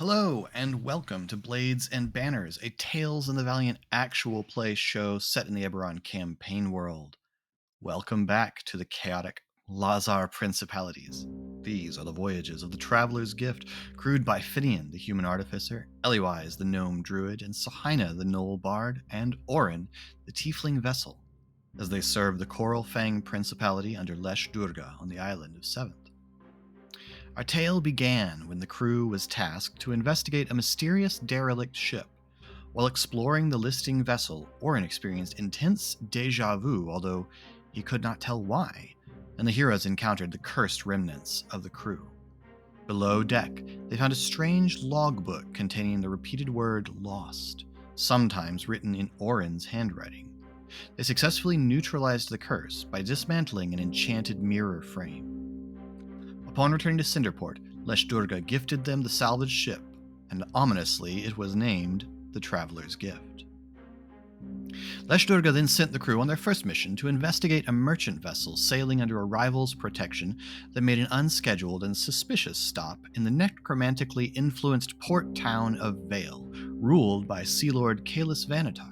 Hello, and welcome to Blades and Banners, a Tales in the Valiant actual play show set in the Eberron campaign world. Welcome back to the chaotic Lazar Principalities. These are the voyages of the Traveler's Gift, crewed by Finian, the human artificer, Eliwise, the gnome druid, and Sohina, the gnoll bard, and Orin, the tiefling vessel, as they serve the Coral Fang Principality under Lesh Durga on the island of Seventh. Our tale began when the crew was tasked to investigate a mysterious derelict ship. While exploring the listing vessel, Orin experienced intense deja vu, although he could not tell why, and the heroes encountered the cursed remnants of the crew. Below deck, they found a strange logbook containing the repeated word lost, sometimes written in Orin's handwriting. They successfully neutralized the curse by dismantling an enchanted mirror frame. Upon returning to Cinderport, Lesh Durga gifted them the salvaged ship, and ominously it was named the Traveler's Gift. Lesh Durga then sent the crew on their first mission to investigate a merchant vessel sailing under a rival's protection that made an unscheduled and suspicious stop in the necromantically influenced port town of Vale, ruled by Sea Lord Kalis Vanatar.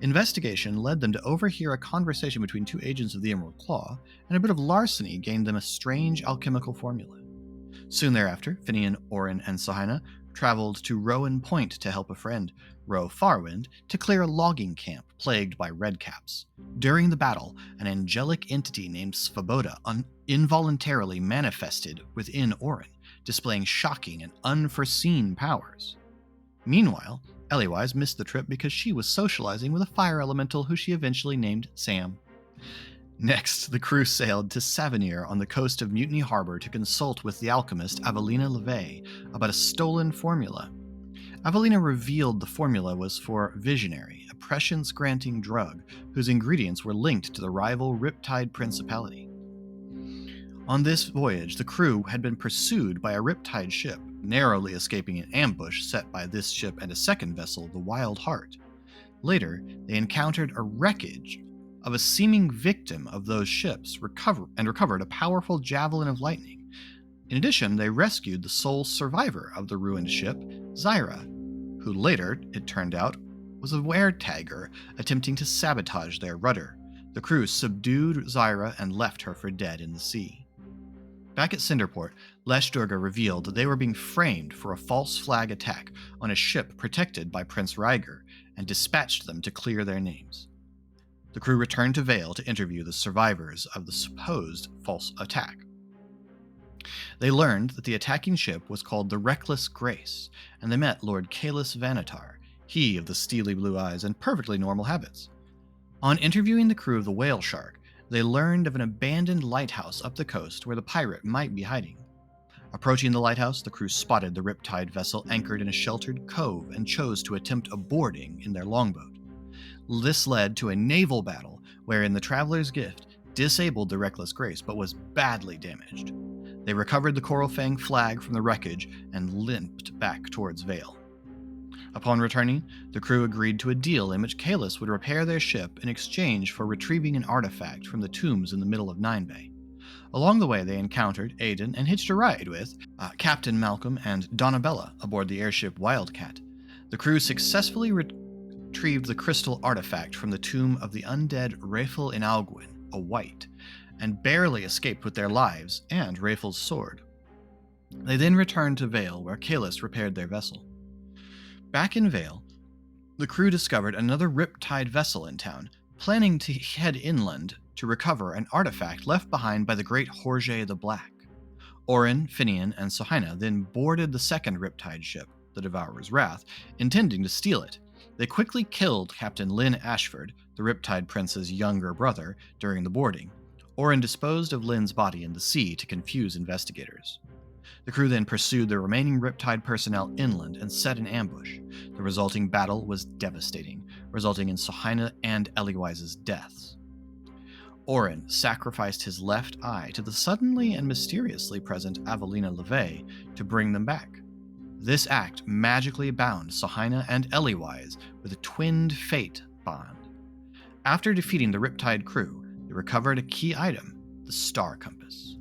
Investigation led them to overhear a conversation between two agents of the Emerald Claw, and a bit of larceny gained them a strange alchemical formula. Soon thereafter, Finian, Orin, and Sohina traveled to Rowan Point to help a friend, Ro Farwind, to clear a logging camp plagued by redcaps. During the battle, an angelic entity named Svoboda involuntarily manifested within Orin, displaying shocking and unforeseen powers. Meanwhile, Eliwise missed the trip because she was socializing with a fire elemental who she eventually named Sam. Next, the crew sailed to Savenir on the coast of Mutiny Harbor to consult with the alchemist Avelina LeVay about a stolen formula. Avelina revealed the formula was for Visionary, a prescience-granting drug whose ingredients were linked to the rival Riptide Principality. On this voyage, the crew had been pursued by a Riptide ship, narrowly escaping an ambush set by this ship and a second vessel, the Wild Heart. Later, they encountered a wreckage of a seeming victim of those ships, recovered a powerful javelin of lightning. In addition, they rescued the sole survivor of the ruined ship, Zyra, who later, it turned out, was a weretagger attempting to sabotage their rudder. The crew subdued Zyra and left her for dead in the sea. Back at Cinderport, Lesh Durga revealed that they were being framed for a false flag attack on a ship protected by Prince Ryger, and dispatched them to clear their names. The crew returned to Vale to interview the survivors of the supposed false attack. They learned that the attacking ship was called the Reckless Grace, and they met Lord Kalis Vanatar, he of the steely blue eyes and perfectly normal habits. On interviewing the crew of the Whale Shark, they learned of an abandoned lighthouse up the coast where the pirate might be hiding. Approaching the lighthouse, the crew spotted the Riptide vessel anchored in a sheltered cove and chose to attempt a boarding in their longboat. This led to a naval battle wherein the Traveler's Gift disabled the Reckless Grace but was badly damaged. They recovered the Coral Fang flag from the wreckage and limped back towards Vale. Upon returning, the crew agreed to a deal in which Kalis would repair their ship in exchange for retrieving an artifact from the tombs in the middle of Nine Bay. Along the way, they encountered Aiden and hitched a ride with Captain Malcolm and Donabella aboard the airship Wildcat. The crew successfully retrieved the crystal artifact from the tomb of the undead Rafel Inalgwin, a white, and barely escaped with their lives and Rafel's sword. They then returned to Vale, where Kalis repaired their vessel. Back in Vale, the crew discovered another Riptide vessel in town, planning to head inland to recover an artifact left behind by the great Horge the Black. Orin, Finian, and Sohina then boarded the second Riptide ship, the Devourer's Wrath, intending to steal it. They quickly killed Captain Lynn Ashford, the Riptide Prince's younger brother, during the boarding. Orin disposed of Lynn's body in the sea to confuse investigators. The crew then pursued the remaining Riptide personnel inland and set an ambush. The resulting battle was devastating, resulting in Sohina and Eliwise's deaths. Orin sacrificed his left eye to the suddenly and mysteriously present Avelina LeVay to bring them back. This act magically bound Sohina and Eliwise with a twinned fate bond. After defeating the Riptide crew, they recovered a key item, the Star Compass.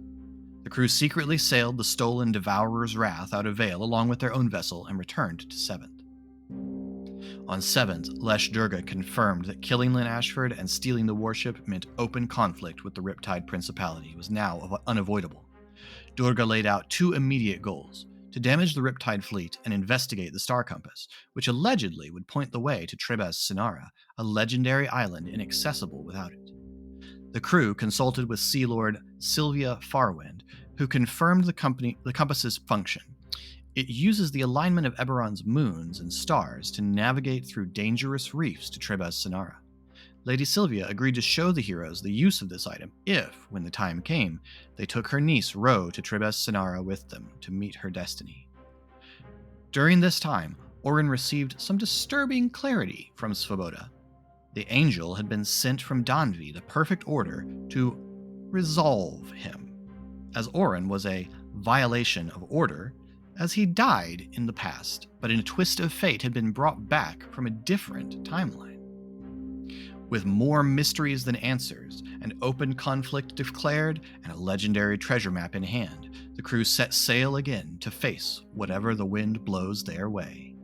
The crew secretly sailed the stolen Devourer's Wrath out of Vale along with their own vessel and returned to Seventh. On 7th, Lesh Durga confirmed that killing Lynn Ashford and stealing the warship meant open conflict with the Riptide Principality was now unavoidable. Durga laid out 2 immediate goals: to damage the Riptide fleet and investigate the Star Compass, which allegedly would point the way to Trebes Sinara, a legendary island inaccessible without it. The crew consulted with Sea Lord Sylvia Farwind, who confirmed the compass's function. It uses the alignment of Eberron's moons and stars to navigate through dangerous reefs to Trebes Sinara. Lady Sylvia agreed to show the heroes the use of this item if, when the time came, they took her niece Ro to Trebes Sinara with them to meet her destiny. During this time, Orin received some disturbing clarity from Svoboda. The angel had been sent from Danvi, the perfect order, to resolve him, as Orin was a violation of order, as he died in the past, but in a twist of fate had been brought back from a different timeline. With more mysteries than answers, an open conflict declared, and a legendary treasure map in hand, the crew set sail again to face whatever the wind blows their way.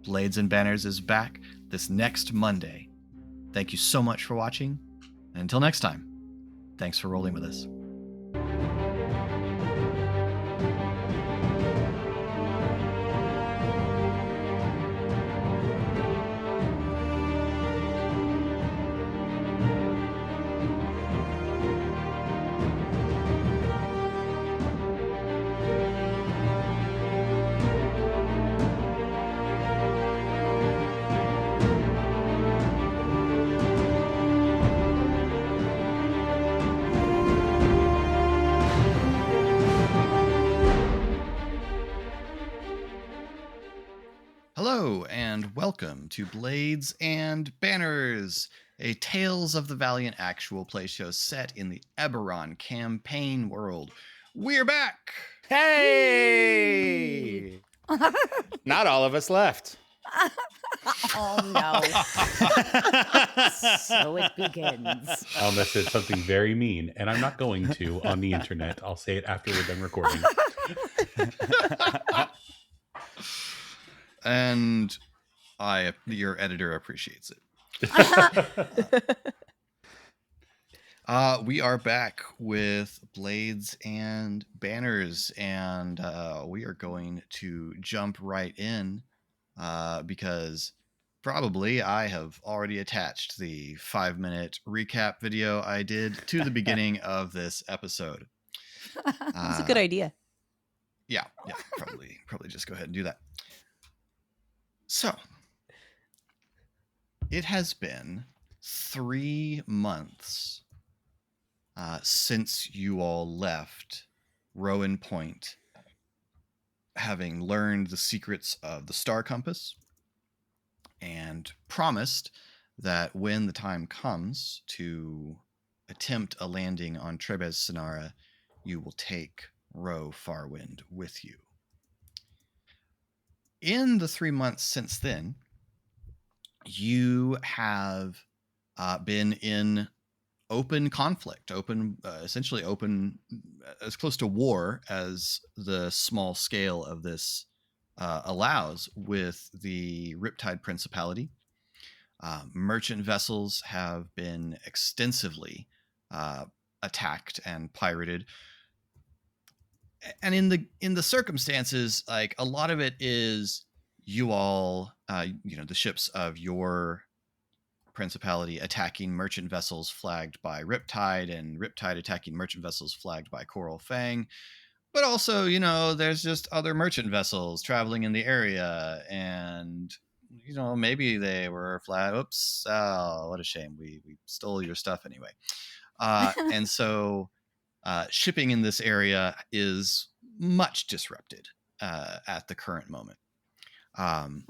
Blades and Banners is back this next Monday. Thank you so much for watching, and until next time, thanks for rolling with us. Hello, and welcome to Blades and Banners, a Tales of the Valiant actual play show set in the Eberron campaign world. We're back! Hey! Not all of us left. Oh no. So it begins. I almost said something very mean, and I'm not going to on the internet. I'll say it after we're done recording. And your editor appreciates it. We are back with Blades and Banners, and we are going to jump right in because probably I have already attached the 5-minute recap video I did to the beginning of this episode. That's a good idea. Yeah, probably just go ahead and do that. So, it has been 3 months since you all left Rowan Point, having learned the secrets of the Star Compass, and promised that when the time comes to attempt a landing on Trebes Sinara, you will take Ro Farwind with you. In the 3 months since then, you have been in open conflict, essentially open, as close to war as the small scale of this allows, with the Riptide Principality. Merchant vessels have been extensively attacked and pirated. And in the circumstances, like, a lot of it is you all, the ships of your principality attacking merchant vessels flagged by Riptide, and Riptide attacking merchant vessels flagged by Coral Fang. But also, there's just other merchant vessels traveling in the area, and maybe they were flagged. Oops! Oh, what a shame. We stole your stuff anyway. And so. Shipping in this area is much disrupted at the current moment.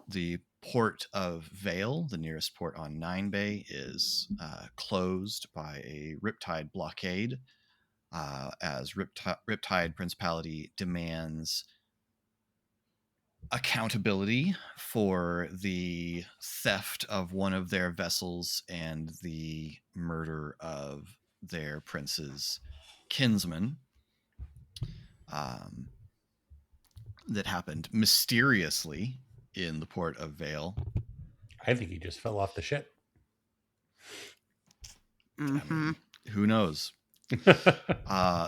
The port of Vale, the nearest port on Nine Bay, is closed by a Riptide blockade, as Riptide Principality demands accountability for the theft of one of their vessels and the murder of their prince's kinsman. um, that happened mysteriously in the port of Vale. I think he just fell off the ship. I mean, who knows?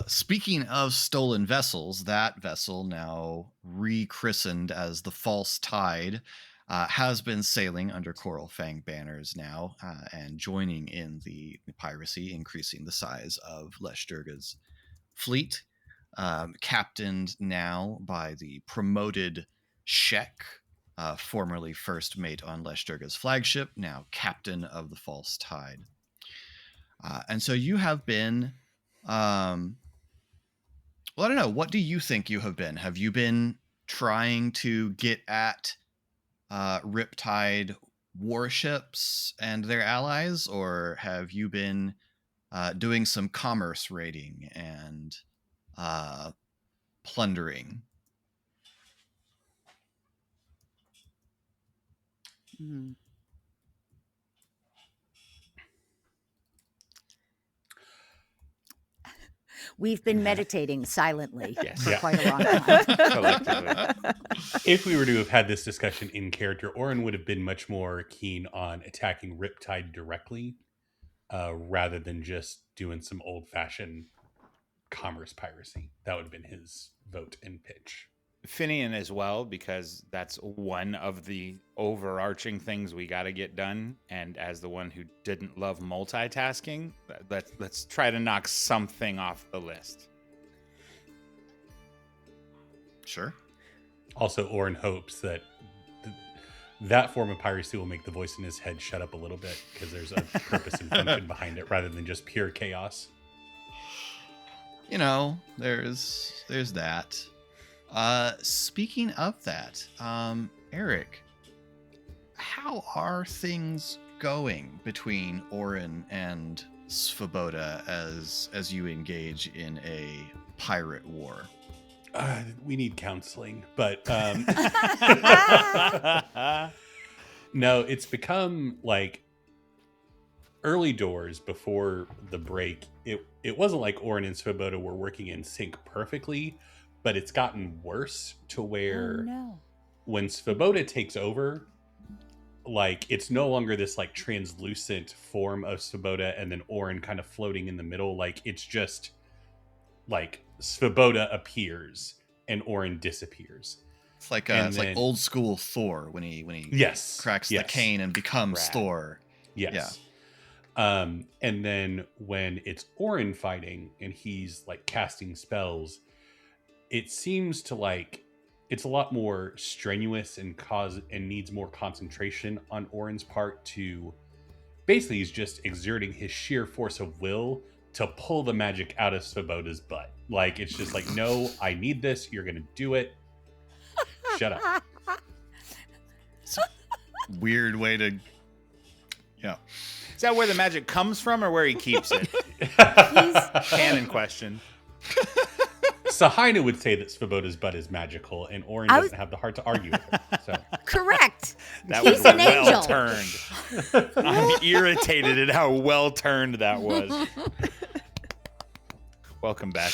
Speaking of stolen vessels, that vessel, now rechristened as the False Tide, has been sailing under Coral Fang banners now, and joining in the piracy, increasing the size of Leshturga's fleet, captained now by the promoted Shek, formerly first mate on Leshturga's flagship, now captain of the False Tide. And so you have been, well, I don't know. What do you think you have been? Have you been trying to get at Riptide warships and their allies, or have you been doing some commerce raiding and plundering? We've been meditating silently Yes. for Yeah. quite a long time. Collectively. If we were to have had this discussion in character, Orin would have been much more keen on attacking Riptide directly, rather than just doing some old-fashioned commerce piracy. That would have been his vote and pitch. Finian as well, because that's one of the overarching things we got to get done. And as the one who didn't love multitasking, let's try to knock something off the list. Sure. Also, Orin hopes that that form of piracy will make the voice in his head shut up a little bit, because there's a purpose and function behind it rather than just pure chaos. You know, there's that. Speaking of that, Eric, how are things going between Orin and Svoboda as you engage in a pirate war? We need counseling, but no, it's become like early doors before the break. It wasn't like Orin and Svoboda were working in sync perfectly, but it's gotten worse to where when Svoboda takes over, like it's no longer this like translucent form of Svoboda and then Orin kind of floating in the middle. Like it's just like Svoboda appears and Orin disappears. It's like And like then- old school Thor when he Yes, cracks the yes. cane and becomes Rad. Thor. Yes. And then when it's Orin fighting and he's like casting spells, it seems to like it's a lot more strenuous and needs more concentration on Orin's part to basically he's just exerting his sheer force of will to pull the magic out of Svoboda's butt. Like it's just like, no, I need this, you're gonna do it. Shut up. Weird way to, yeah. Is that where the magic comes from or where he keeps it? Canon question. Sahaina would say that Svoboda's butt is magical, and Orin doesn't have the heart to argue with her. So Correct. That He's was an well angel. turned. I'm irritated at how well turned that was. Welcome back.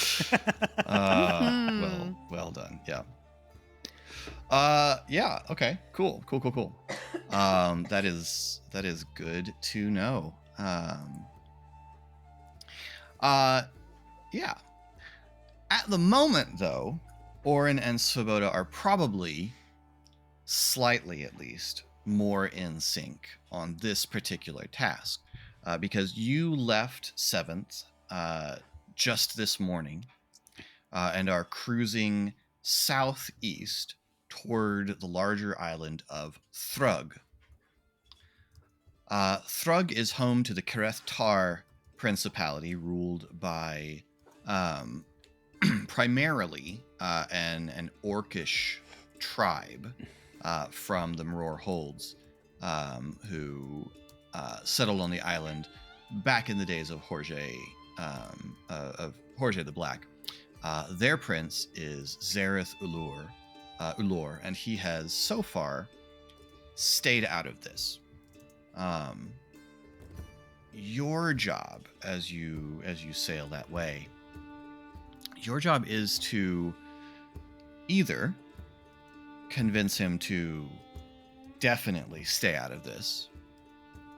Well done. Yeah. Yeah. Okay. Cool. That is good to know. Yeah. At the moment, though, Orin and Svoboda are probably, slightly at least, more in sync on this particular task, because you left 7th just this morning and are cruising southeast toward the larger island of Thrug. Thrug is home to the Kereth Tar Principality, ruled by primarily an orcish tribe from the Maror Holds, who settled on the island back in the days of Jorge the Black. Their prince is Zareth Ulor, and he has so far stayed out of this. Your job as you sail that way Your job is to either convince him to definitely stay out of this,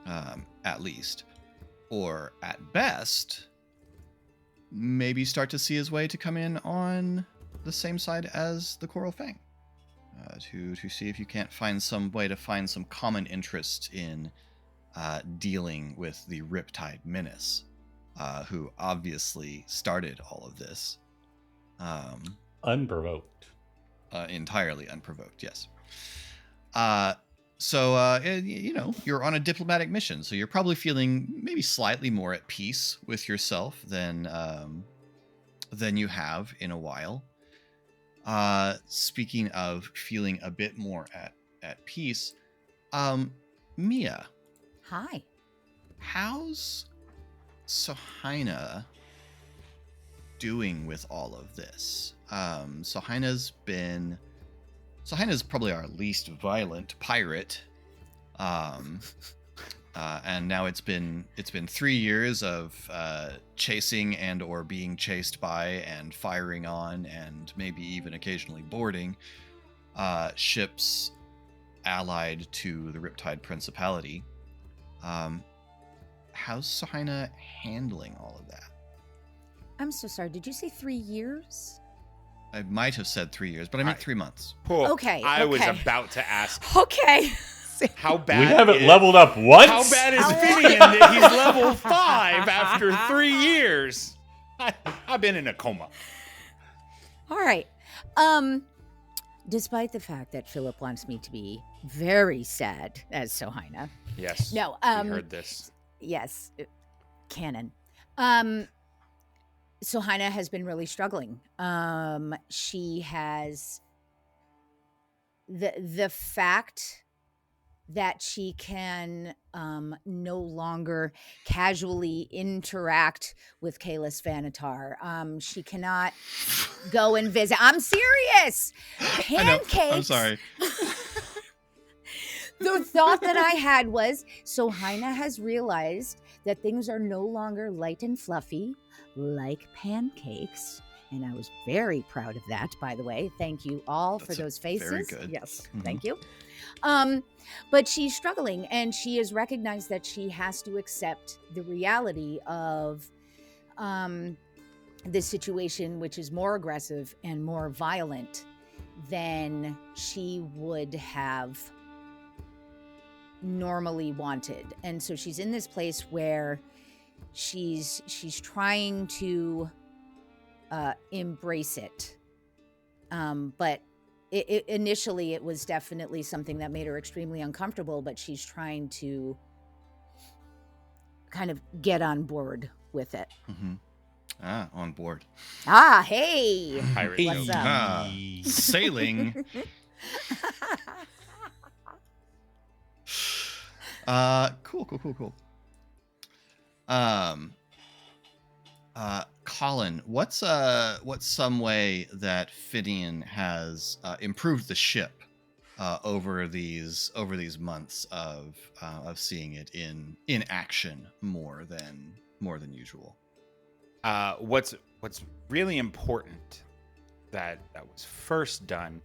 at least, or at best, maybe start to see his way to come in on the same side as the Coral Fang, to see if you can't find some way to find some common interest in dealing with the Riptide Menace, who obviously started all of this. Unprovoked. Entirely unprovoked, yes. You're on a diplomatic mission, so you're probably feeling maybe slightly more at peace with yourself than you have in a while. Speaking of feeling a bit more at peace, Mia, Hi. how's Sohina doing with all of this? Sohina's probably our least violent pirate. And now it's been 3 years of chasing and or being chased by and firing on and maybe even occasionally boarding ships allied to the Riptide Principality. How's Sohina handling all of that? I'm so sorry. Did you say 3 years? I might have said 3 years, but I meant 3 months. Oh, Okay, I was okay. about to ask, Okay. how bad We haven't is- leveled up once. How bad is Finian that he's level 5 after 3 years? I've been in a coma. All right. Despite the fact that Philip wants me to be very sad as Sohina. Yes. No, we heard this. Yes, canon. Sohina has been really struggling. She has the fact that she can no longer casually interact with Kalis Vanatar. She cannot go and visit. I'm serious. Pancakes. I know. I'm sorry. The thought that I had was, Sohina has realized that things are no longer light and fluffy like pancakes. And I was very proud of that, by the way. Thank you all for those faces. very good. Yes, Mhm. thank you. But she's struggling, and she has recognized that she has to accept the reality of this situation, which is more aggressive and more violent than she would have normally wanted. And so she's in this place where she's trying to embrace it, but initially it was definitely something that made her extremely uncomfortable, but she's trying to kind of get on board with it. Mm-hmm. On board. Hey, Pirate Hey. joke. What's up? Sailing. Cool. Colin, what's some way that Finian has improved the ship over these months of seeing it in action more than usual? What's really important that was first done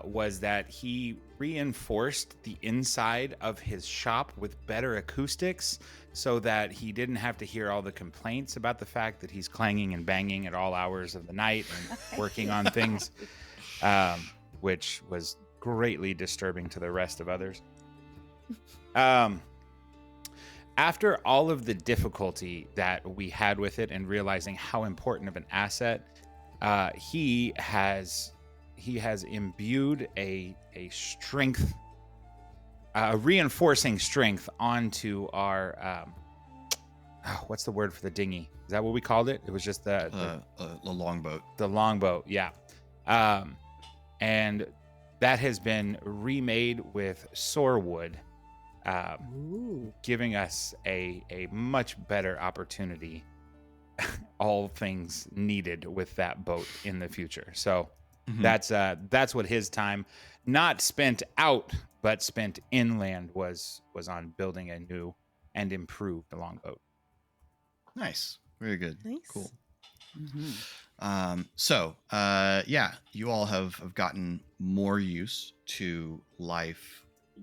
was that he reinforced the inside of his shop with better acoustics so that he didn't have to hear all the complaints about the fact that he's clanging and banging at all hours of the night and working on things, which was greatly disturbing to the rest of others. After all of the difficulty that we had with it and realizing how important of an asset, he has imbued a strength, reinforcing strength onto our what's the word for the dinghy? Is that what we called it? It was just the longboat. The longboat, yeah. And that has been remade with sorewood, Ooh. giving us a much better opportunity, all things needed with that boat in the future. So that's what his time, not spent out but spent inland, was on building a new and improved longboat. Nice. Very good. Nice. Cool. Mhm. Yeah, you all have gotten more used to life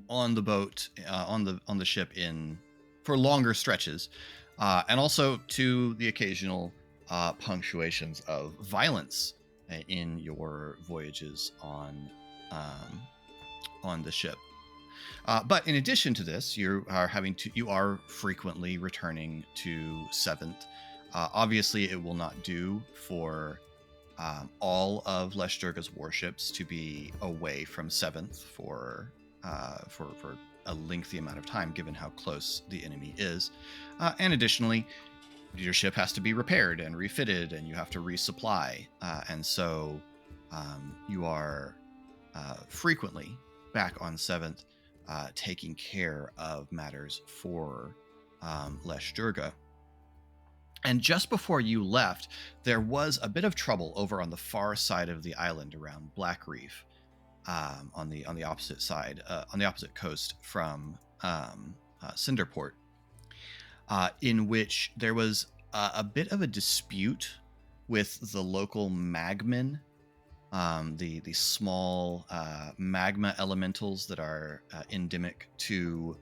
on the boat, on the ship in for longer stretches, and also to the occasional punctuations of violence in your voyages on the ship. But in addition to this, you are frequently returning to Seventh. Obviously, it will not do for all of Leshdurga's warships to be away from Seventh for a lengthy amount of time, given how close the enemy is. And additionally, your ship has to be repaired and refitted, and you have to resupply. And so you are frequently back on Seventh, taking care of matters for Leshdurga. And just before you left, there was a bit of trouble over on the far side of the island around Black Reef, on the opposite side, on the opposite coast from Cinderport, in which there was a bit of a dispute with the local magmen, the small magma elementals that are endemic to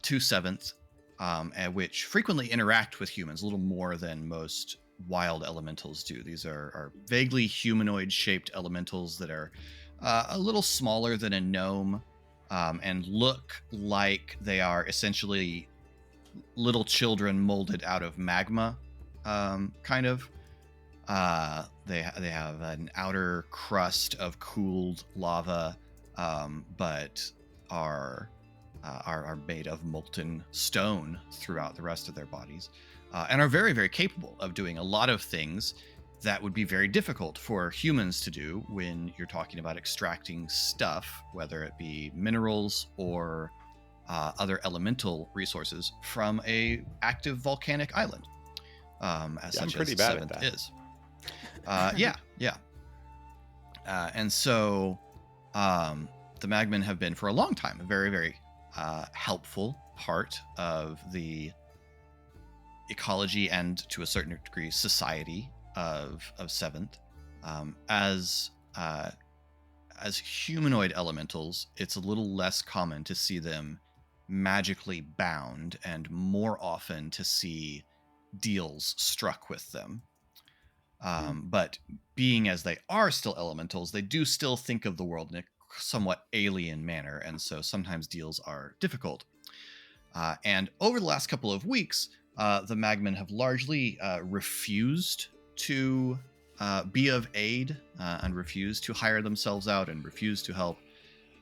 Seventh, and which frequently interact with humans a little more than most wild elementals do. These are vaguely humanoid-shaped elementals that are a little smaller than a gnome, and look like they are essentially little children molded out of magma, kind of. They have an outer crust of cooled lava, but are made of molten stone throughout the rest of their bodies, and are very, very capable of doing a lot of things that would be very difficult for humans to do when you're talking about extracting stuff, whether it be minerals or other elemental resources from a active volcanic island, as I'm such pretty as bad at Seventh that. is. Yeah. And so the Magmen have been for a long time a very, very helpful part of the ecology and, to a certain degree, society of Seventh. As humanoid elementals, it's a little less common to see them magically bound, and more often to see deals struck with them. But being as they are still elementals, they do still think of the world in a somewhat alien manner, and so sometimes deals are difficult. And over the last couple of weeks, the Magmen have largely refused to be of aid, and refused to hire themselves out, and refused to help.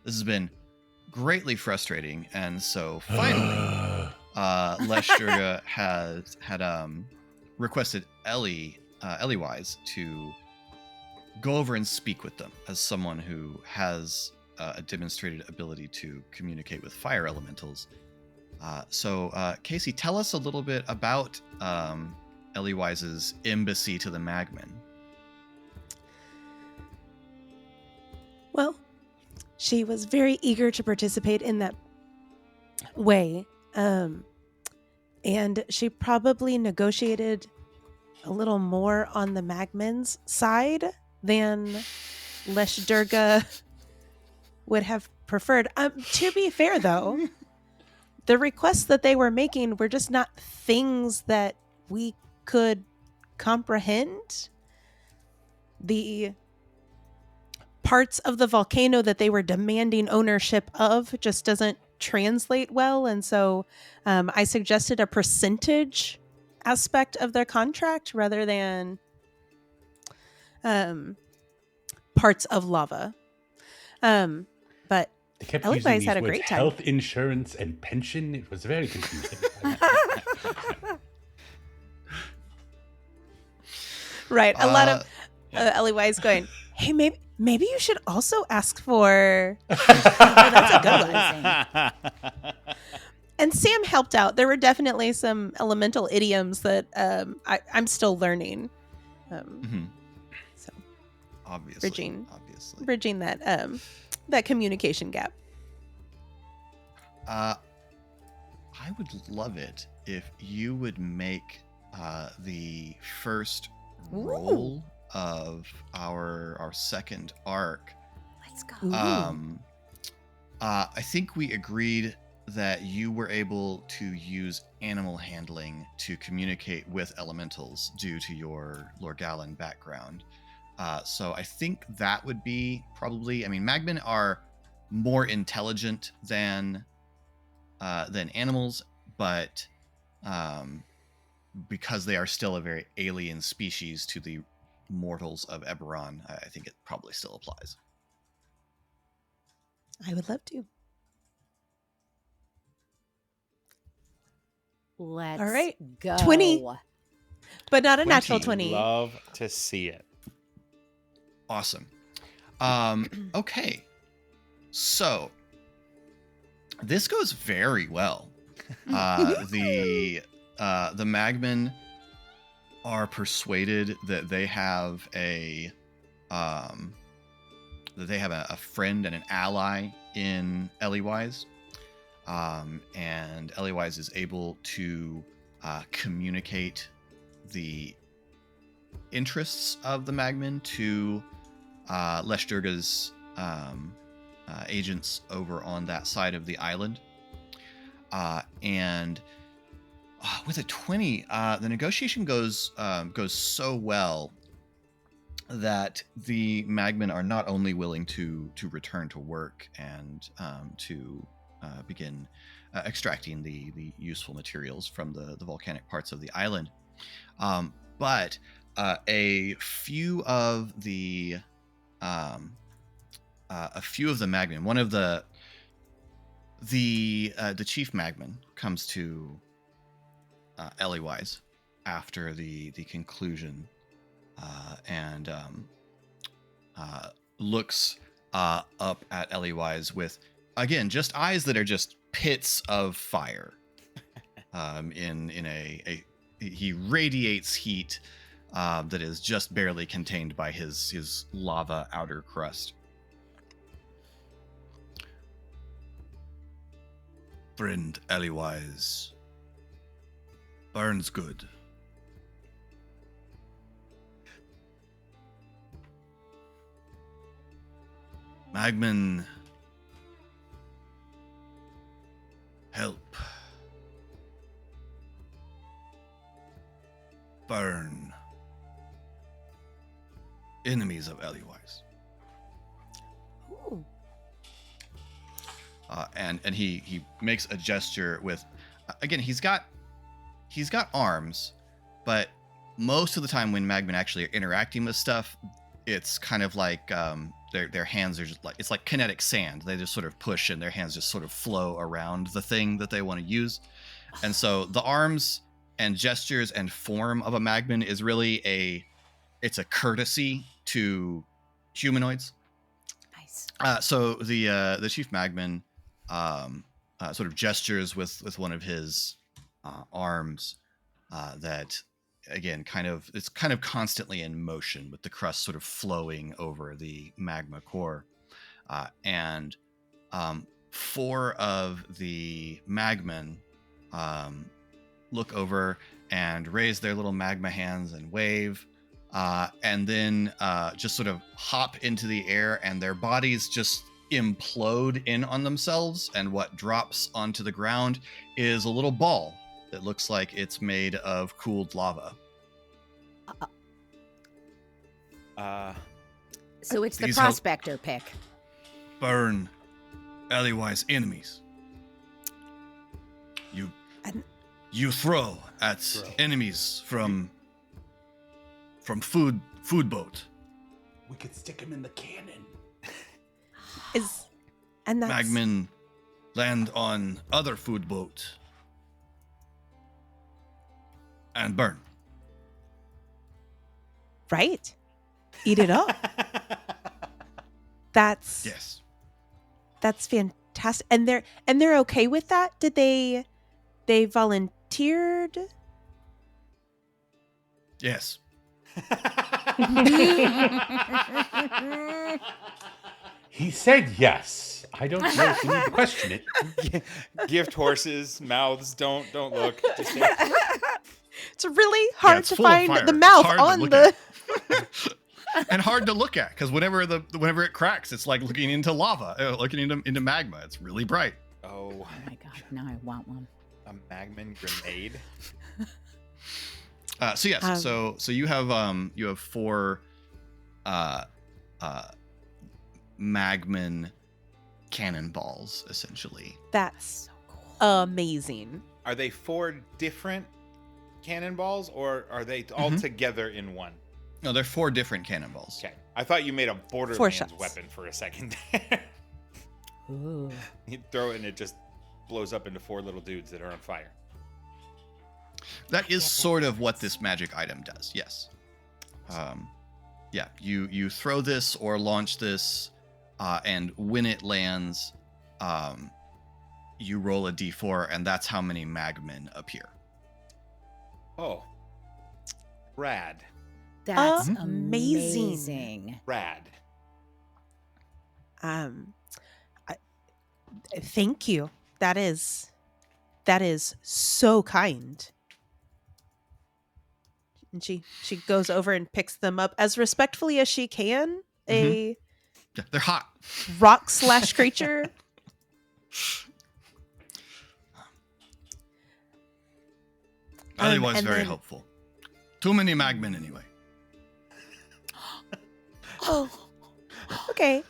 This has been greatly frustrating, and so finally, Leshdurga had requested Elliewise to go over and speak with them as someone who has a demonstrated ability to communicate with fire elementals. So, Casey, tell us a little bit about Elliewise's embassy to the Magmen. Well, she was very eager to participate in that way. And she probably negotiated a little more on the Magmen's side than Leshdurga would have preferred. To be fair, though, the requests that they were making were just not things that we could comprehend. The parts of the volcano that they were demanding ownership of just doesn't translate well. And so I suggested a percentage aspect of their contract rather than parts of lava. But They kept Ellie using Wise these had a words, great time. health insurance and pension. It was very confusing. Right. A lot of Ellie Wise going, hey, maybe you should also ask for... That's a good one. And Sam helped out. There were definitely some elemental idioms that I'm still learning. So Obviously. bridging that communication gap. I would love it if you would make the first roll of our second arc. Let's go. I think we agreed that you were able to use animal handling to communicate with elementals due to your Lorgalan background. So I think that would be probably. I mean, magmen are more intelligent than animals, but because they are still a very alien species to the mortals of Eberron, I think it probably still applies. I would love to. Let's All right. go. 20. But not a natural 20. Love to see it. Awesome. Okay. So this goes very well. The Magmen are persuaded that they have a friend and an ally in Eliwise. And Eliwise is able to communicate the interests of the Magmen to Leshdurga's agents over on that side of the island. And with a 20, the negotiation goes so well that the Magmen are not only willing to return to work and to begin extracting the useful materials from the volcanic parts of the island, but a few of the Magmen, one of the chief Magman comes to Eliwise after the conclusion and looks up at Eliwise with, again, just eyes that are just pits of fire. He radiates heat that is just barely contained by his lava outer crust. Friend Eliwise, burns good. Magman help burn enemies of Eliwise. Ooh. And he makes a gesture with, again, he's got arms, but most of the time when Magmen actually are interacting with stuff, it's kind of like their hands are just like, it's like kinetic sand. They just sort of push and their hands just sort of flow around the thing that they want to use. And so the arms and gestures and form of a Magman is really it's a courtesy to humanoids. Nice. So the chief Magman sort of gestures with one of his arms that, again, it's kind of constantly in motion with the crust sort of flowing over the magma core. And 4 of the Magmen look over and raise their little magma hands and wave, and then just sort of hop into the air, and their bodies just implode in on themselves, and what drops onto the ground is a little ball that looks like it's made of cooled lava. So it's the These prospector pick. Burn Eliwise enemies. You throw at enemies from food boat. We could stick him in the cannon. And that's Magmen land on other food boat and burn. right. Eat it up. That's Yes. That's fantastic. And they're okay with that? Did they volunteered? Yes. He said yes. I don't know if you need to question it. Gift horses, mouths, don't look. Just It's really hard it's to full of find fire. the It's mouth hard to on look the. and hard to look at because whenever it cracks, it's like looking into lava, looking into magma. It's really bright. Oh, Oh my god, now I want one. a magman grenade. So yes, so you have 4 magman cannonballs essentially. That's So cool. amazing. Are they 4 different cannonballs, or are they all Mhm. together in one? No, they're 4 different cannonballs. Okay, I thought you made a Borderlands shots. weapon for a second. Ooh. You throw it and it just blows up into 4 little dudes that are on fire. That is sort of what this magic item does. Yes. Yeah. You throw this or launch this, and when it lands, you roll a d4, and that's how many magmen appear. Oh, rad, That's Amazing. amazing. rad. Thank you. That is so kind. And she goes over and picks them up as respectfully as she can. A Yeah, they're hot. rock slash creature. Otherwise, and very then- helpful. Too many magmen anyway. Oh, okay.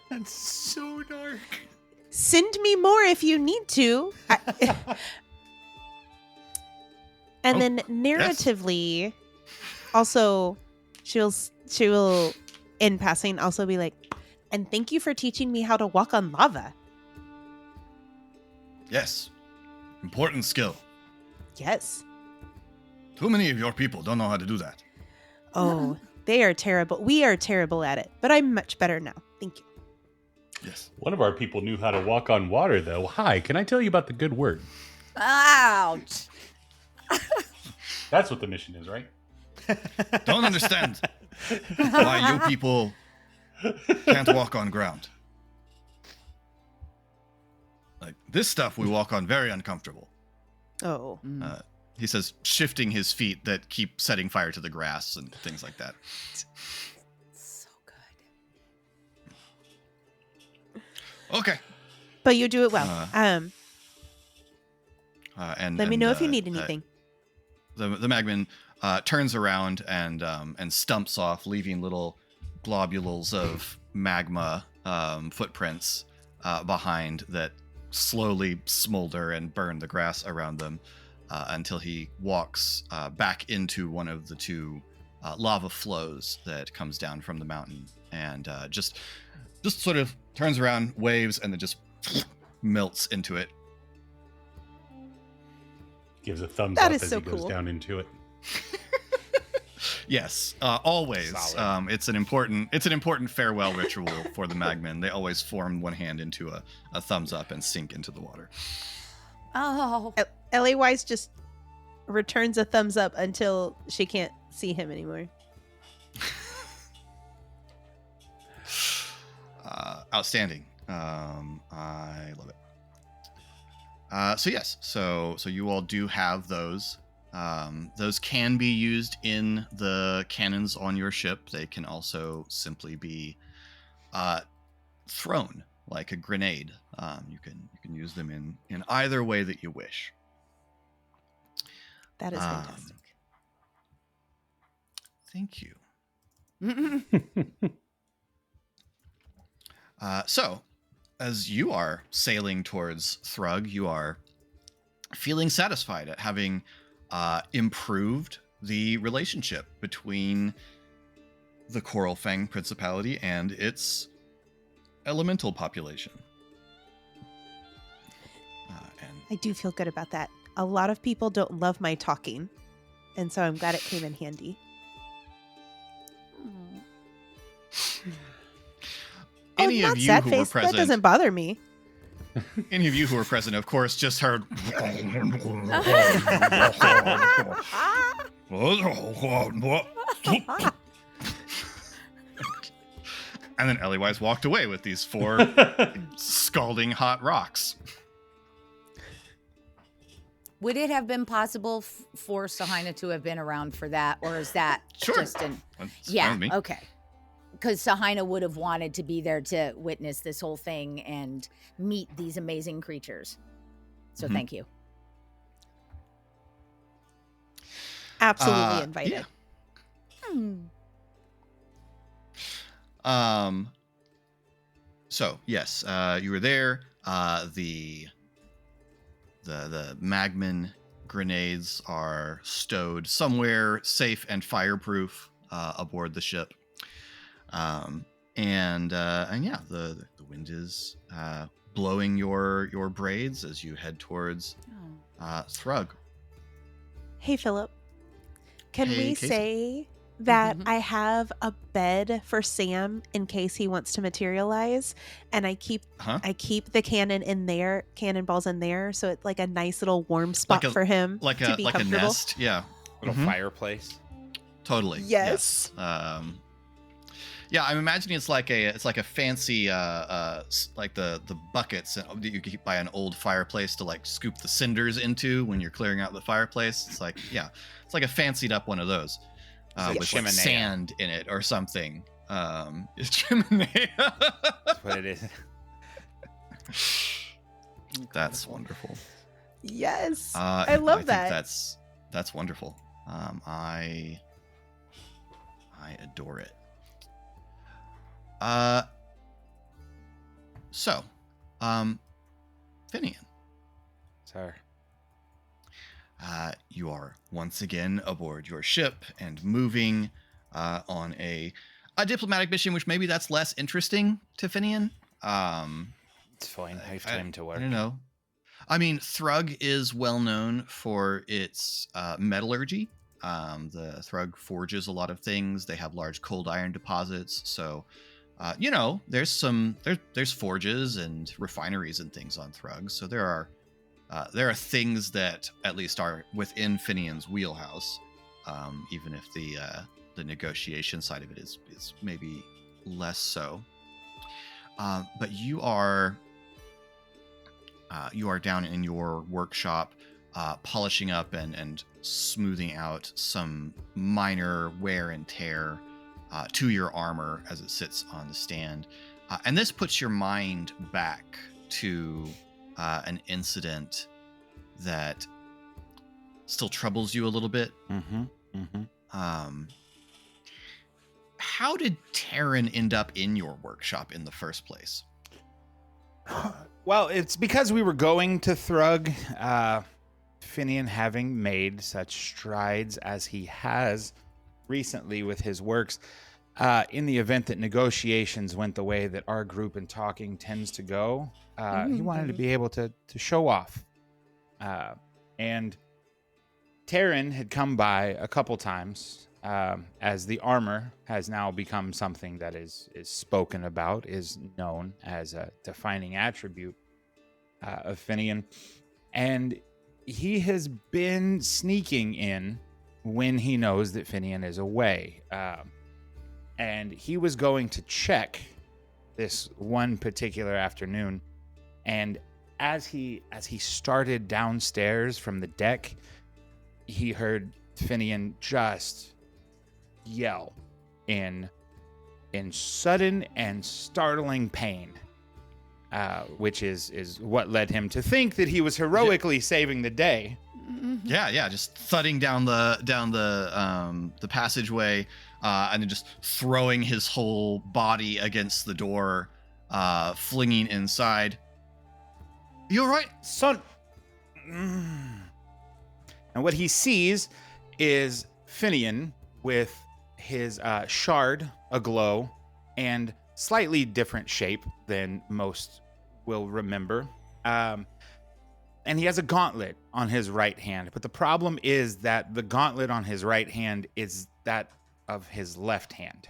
That's so dark. Send me more if you need to. And Oh, then narratively, also, she will, in passing, also be like, and thank you for teaching me how to walk on lava. Yes. Important skill. Yes. Too many of your people don't know how to do that. Oh, they are terrible. We are terrible at it, but I'm much better now. Thank you. Yes. One of our people knew how to walk on water, though. Hi, can I tell you about the good word? Ouch. That's what the mission is, right? Don't understand why you people can't walk on ground. Like this stuff we walk on very uncomfortable. Oh, He says, shifting his feet that keep setting fire to the grass and things like that. So good. Okay. but you do it well. Let me know if you need anything. The magman turns around and stumps off, leaving little globules of magma footprints behind that slowly smolder and burn the grass around them until he walks back into one of the 2 lava flows that comes down from the mountain and just sort of turns around, waves, and then just melts into it. Gives a thumbs That up is as so he goes cool. down into it. Yes, always. Solid. It's an important farewell ritual for the magmen. They always form one hand into a thumbs up and sink into the water. Oh. LA Wise just returns a thumbs up until she can't see him anymore. Outstanding. I love it. So yes, so you all do have those. Those can be used in the cannons on your ship. They can also simply be thrown like a grenade. You can use them in either way that you wish. That is fantastic. Thank you. So, as you are sailing towards Thrug, you are feeling satisfied at having improved the relationship between the Coral Fang Principality and its elemental population. And I do feel good about that. A lot of people don't love my talking, and so I'm glad it came in handy. any not of you sad who were face. That present, doesn't bother me. any of you who were present, of course, just heard. And then Ellywise walked away with these 4 scalding hot rocks. Would it have been possible for Sahina to have been around for that, or is that Sure. just an? That's fine Yeah. with me. Okay. Because Sahina would have wanted to be there to witness this whole thing and meet these amazing creatures. So Mhm. thank you. Absolutely invited. Hmm. So yes, you were there. The Magman grenades are stowed somewhere safe and fireproof aboard the ship. And yeah, the wind is blowing your braids as you head towards Thrug. Hey, Philip. Can Hey, we Casey. say that Mhm. I have a bed for Sam in case he wants to materialize, and I keep Huh? the cannonballs in there, so it's like a nice little warm spot for him Like to a be like a comfortable. nest. Yeah. Little Mhm. fireplace. Totally. Yes. Yeah, I'm imagining it's like a fancy like the buckets that you could buy an old fireplace to like scoop the cinders into when you're clearing out the fireplace. It's like it's like a fancied up one of those It's a with like chimenea. sand in it or something. It's chimney. That's what it is. That's wonderful. Yes. I I love think that. that's wonderful. I adore it. So, Finian, Sir. you are once again aboard your ship and moving on a diplomatic mission, which maybe that's less interesting to Finian. It's fine. I have time to work. I don't know. I mean, Thrug is well known for its metallurgy. The Thrug forges a lot of things. They have large cold iron deposits, so there's forges and refineries and things on Thrug. So there are things that at least are within Finian's wheelhouse, even if the negotiation side of it is maybe less so. But you are down in your workshop, polishing up and smoothing out some minor wear and tear to your armor as it sits on the stand. And this puts your mind back to an incident that still troubles you a little bit. How did Taryn end up in your workshop in the first place? Well, it's because we were going to Thrug. Finian, having made such strides as he has recently with his works, in the event that negotiations went the way that our group and talking tends to go, he wanted to be able to show off. And Taryn had come by a couple times, as the armor has now become something that is spoken about, is known as a defining attribute of Finian. And he has been sneaking in when he knows that Finian is away. And he was going to check this one particular afternoon. And as he started downstairs from the deck, he heard Finian just yell in sudden and startling pain. Which is what led him to think that he was heroically saving the day. Yeah, just thudding down the passageway, and then just throwing his whole body against the door, flinging inside. You all right, Son. And what he sees is Finian with his shard aglow and slightly different shape than most will remember. And he has a gauntlet on his right hand. But the problem is that the gauntlet on his right hand is that of his left hand.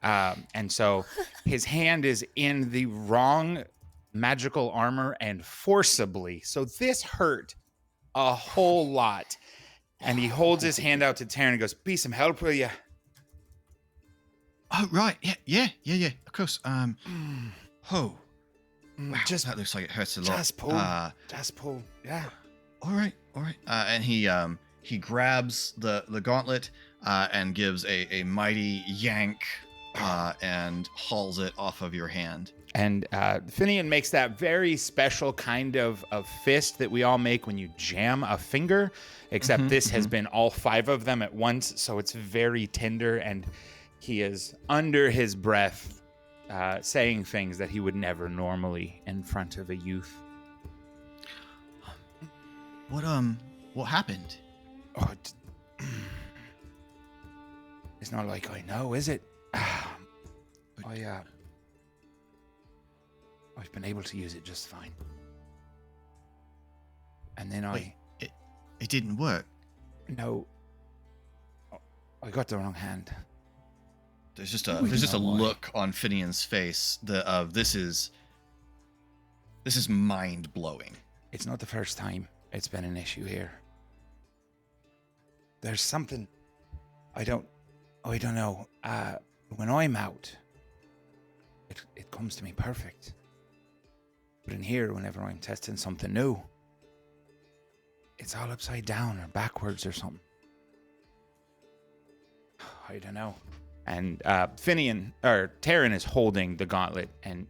And so his hand is in the wrong magical armor and forcibly. So this hurt a whole lot. And he holds his hand out to Taryn and goes, "Be some help, will you?" Oh, right. Yeah. Of course. Wow, Just that looks like it hurts a lot. Just pull. Yeah. All right, all right. And he grabs the gauntlet and gives a mighty yank and hauls it off of your hand. And Finian makes that very special kind of fist that we all make when you jam a finger, except this has been all 5 of them at once, so it's very tender, and he is under his breath saying things that he would never normally in front of a youth. What happened? Oh, it's not like I know, is it? I've been able to use it just fine. And then It didn't work. No. I got the wrong hand. There's just a look on Finian's face that of this is mind blowing. It's not the first time it's been an issue here. There's something I don't know. When I'm out, it comes to me perfect. But in here, whenever I'm testing something new, it's all upside down or backwards or something. I don't know. And Taryn is holding the gauntlet, and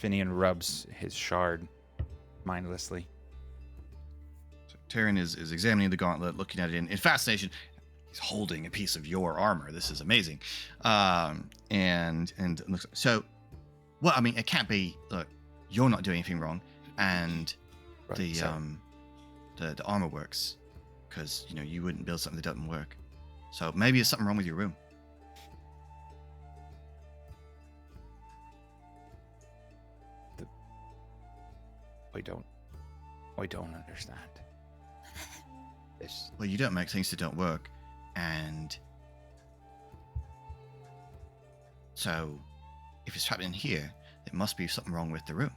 Finian rubs his shard mindlessly. So Taryn is examining the gauntlet, looking at it in fascination. He's holding a piece of your armor. This is amazing. And looks so. Well, I mean, it can't be. Look, you're not doing anything wrong, and Right, the armor works, because you wouldn't build something that doesn't work. So maybe there's something wrong with your room. I don't understand. This. Well, you don't make things that don't work, and so if it's trapped in here, there must be something wrong with the room.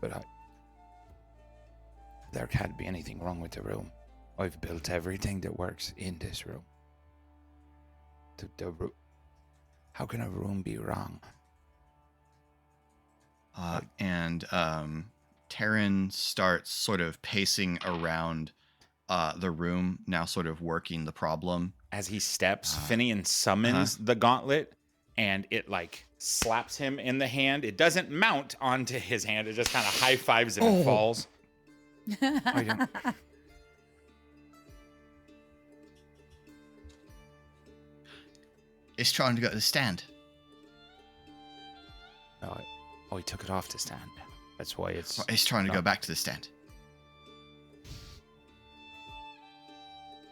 But there can't be anything wrong with the room. I've built everything that works in this room. How can a room be wrong? And Taryn starts sort of pacing around the room, now sort of working the problem. As he steps, Finian summons the gauntlet, and it slaps him in the hand. It doesn't mount onto his hand. It just kind of high fives him and falls. I don't. It's trying to go to the stand. He took it off the stand. That's why it's trying to go back to the stand.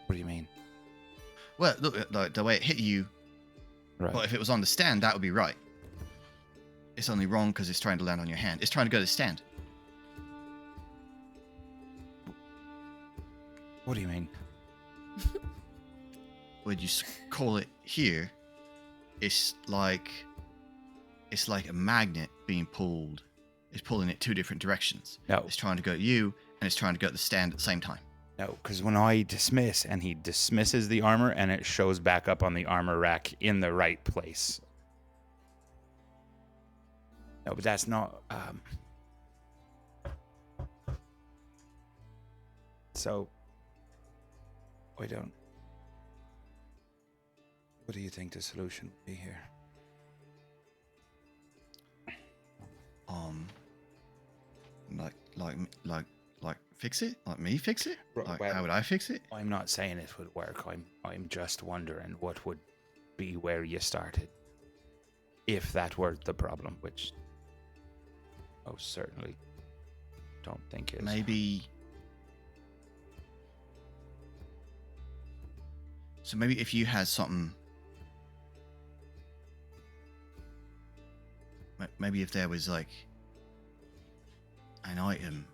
What do you mean? Well, look, the way it hit you. Right. Well, if it was on the stand, that would be right. It's only wrong because it's trying to land on your hand. It's trying to go to the stand. What do you mean? When you call it here, it's like a magnet being pulled. It's pulling it 2 different directions. No. It's trying to go to you, and it's trying to go to the stand at the same time. No, because when I dismiss, and he dismisses the armor, and it shows back up on the armor rack in the right place. No, but that's not... So... I don't... What do you think the solution would be here? Like fix it? Like me fix it? Like, Well, how would I fix it? I'm not saying it would work. I'm just wondering what would be where you started. If that were the problem, which certainly don't think is. Maybe. So maybe if you had something. Maybe if there was like an item,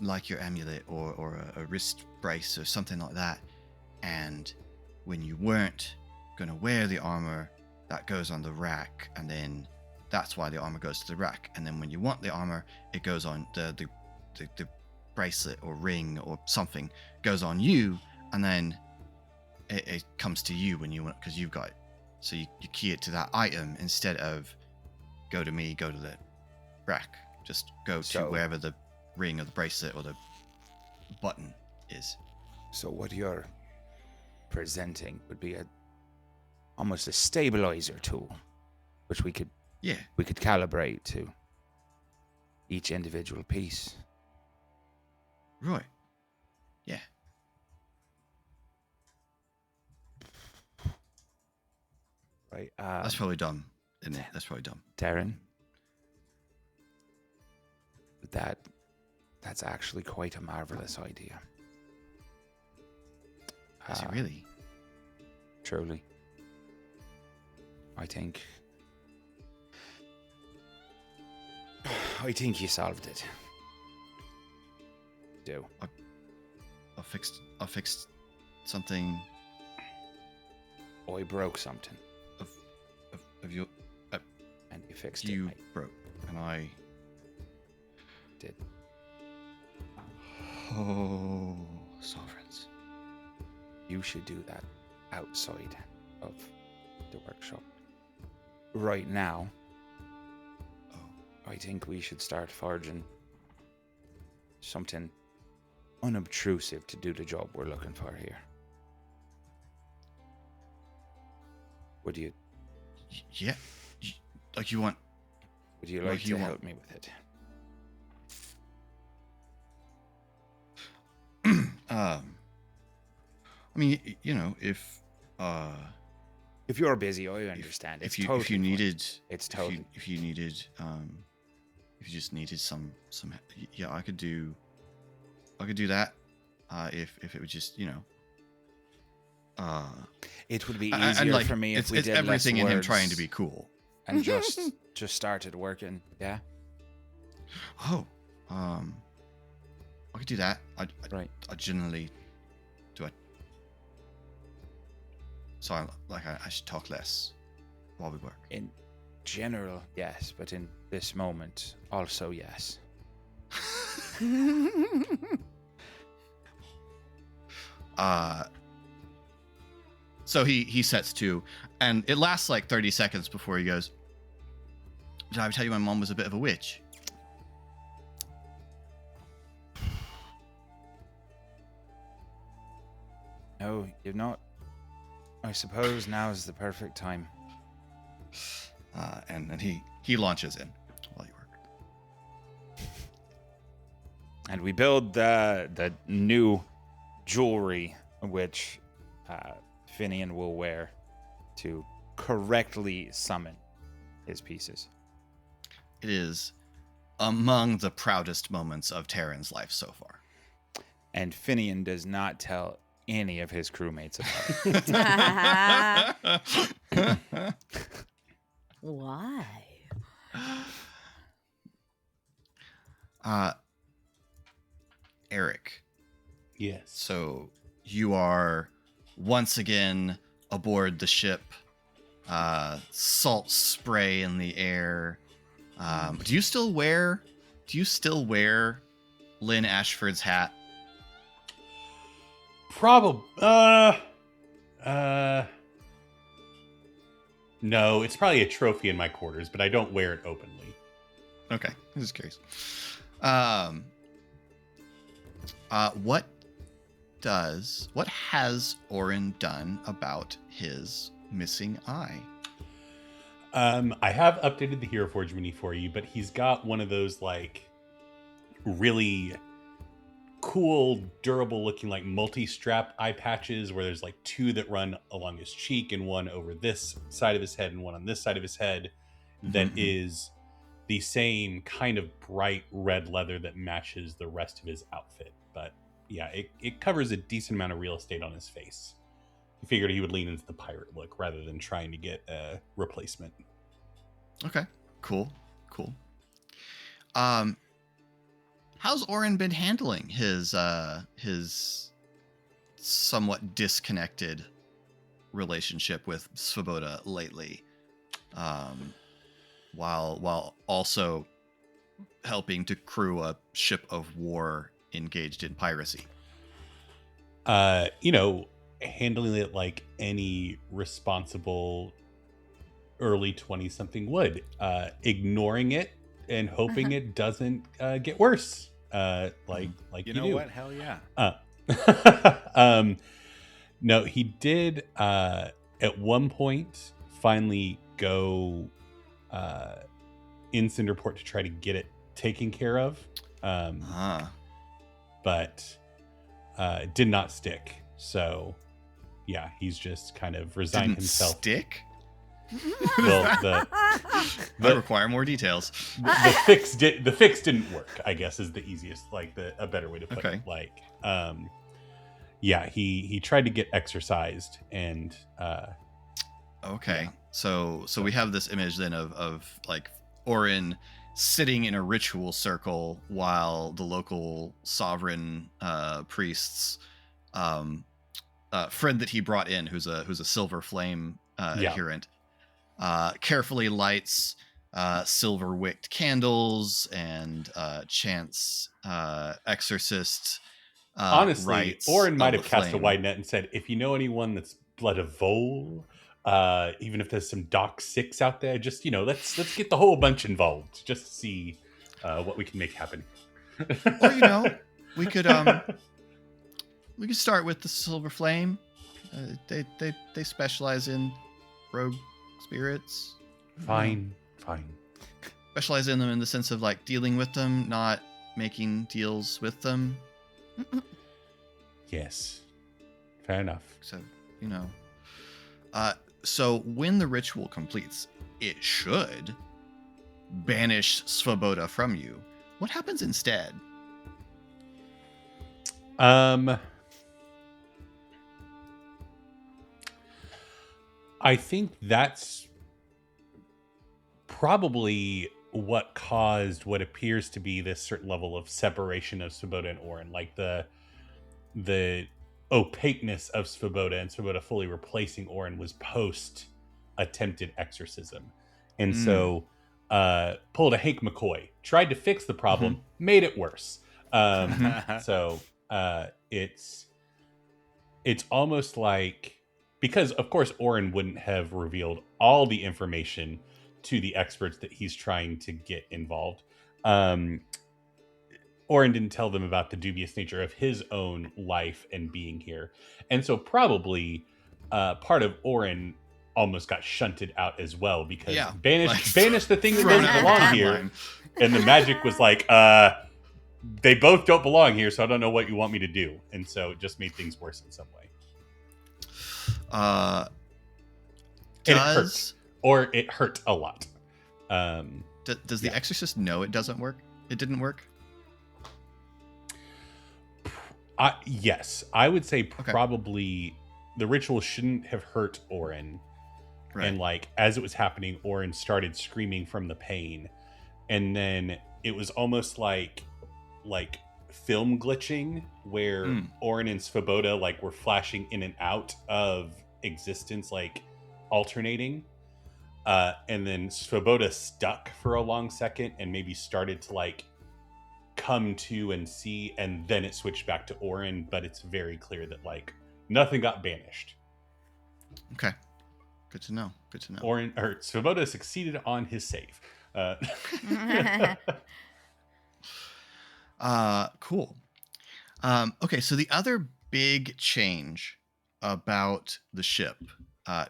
like your amulet or a wrist brace or something like that, and when you weren't gonna wear the armor, that goes on the rack, and then that's why the armor goes to the rack, and then when you want the armor, it goes on the bracelet or ring or something goes on you, and then it comes to you when you want, because you've got it. So you key it to that item instead of go to me, go to the Brack. Just go to So- wherever the ring or the bracelet or the button is. So what you're presenting would be almost a stabilizer tool, which we could Yeah. calibrate to each individual piece. Right. Yeah. Right. That's probably dumb, isn't it? That's probably dumb. Darren. That's actually quite a marvelous idea. Is it really? Truly. I think you solved it. Do. I fixed something I broke something of you. and you fixed You it. Mate. broke, and I Did. Oh, sovereigns. You should do that outside of the workshop. Right now, I think we should start forging something unobtrusive to do the job we're looking for here. Would you Yeah. Like you want? like Like to you want- help me with it? I mean, if If you're busy, I understand. if It's you totally if you fine. needed It's if totally you, if you needed if you just needed some yeah, I could do that if it was just It would be and, easier like, for me if it's we did everything less in him words trying to be cool. and just started working. Yeah, Oh, I could do that. right. I generally do. So I should talk less while we work. In general, yes, but in this moment, also yes. So he sets to, and it lasts like 30 seconds before he goes, "Did I ever tell you my mom was a bit of a witch?" No, you're not. I suppose now is the perfect time. And then he launches in while you work. And we build the new jewelry, which Finian will wear to correctly summon his pieces. It is among the proudest moments of Terran's life so far. And Finian does not tell any of his crewmates about it. Why? Eric, Yes. so you are once again aboard the ship. Salt spray in the air. Do you still wear Lynn Ashford's hat? Probably. No, it's probably a trophy in my quarters, but I don't wear it openly. Okay, I'm just curious. What has Orin done about his missing eye? I have updated the HeroForge mini for you, but he's got one of those like really cool, durable looking like multi-strap eye patches where there's like two that run along his cheek and one over this side of his head and one on this side of his head that Mhm. is the same kind of bright red leather that matches the rest of his outfit. But yeah, it covers a decent amount of real estate on his face. He figured he would lean into the pirate look rather than trying to get a replacement. Okay, cool. How's Orin been handling his somewhat disconnected relationship with Svoboda lately? While also helping to crew a ship of war engaged in piracy. Handling it like any responsible early 20-something would. Ignoring it and hoping it doesn't get worse. Like You you know do. what? Hell yeah. No, he did at one point finally go in Cinderport to try to get it taken care of. But it did not stick. So yeah, he's just kind of resigned Didn't himself. stick? Well, Might require more details. the fix didn't work, I guess, is the easiest, like a better way to put it. Like, yeah, he tried to get exercised, and okay, yeah. so we have this image then of like Orin sitting in a ritual circle while the local sovereign priests, friend that he brought in, who's a silver flame adherent, carefully lights silver wicked candles and chants exorcist honestly, rites. Orin might have the cast a flame. wide net and said, if you know anyone that's blood of Vol, even if there's some Doc 6 out there, just, let's get the whole bunch involved, just to see what we can make happen. Or we could start with the silver flame. They specialize in rogue spirits. Fine. Specialize in them in the sense of like dealing with them, not making deals with them. Yes, fair enough. So so when the ritual completes, it should banish Svoboda from you. What happens instead? I think that's probably what caused what appears to be this certain level of separation of Svoboda and Orin, like the opaqueness of Svoboda and Svoboda fully replacing Orin was post attempted exorcism. And so pulled a Hank McCoy, tried to fix the problem, made it worse. So it's almost like, because of course Orin wouldn't have revealed all the information to the experts that he's trying to get involved. Orin didn't tell them about the dubious nature of his own life and being here. And so probably part of Orin almost got shunted out as well, because banished the thing that doesn't belong here. And the magic was like, they both don't belong here, so I don't know what you want me to do. And so it just made things worse in some way. It hurt. Or it hurt a lot. Does the exorcist know it doesn't work? It didn't work? Yes, I would say probably the ritual shouldn't have hurt Orin. Right. And like as it was happening, Orin started screaming from the pain, and then it was almost like film glitching, where Orin and Svoboda like were flashing in and out of existence, like alternating. And then Svoboda stuck for a long second and maybe started to like come to and see, and then it switched back to Orin, but it's very clear that like nothing got banished. Okay. Good to know. Orin or Svoboda succeeded on his save. Cool. Okay, so the other big change about the ship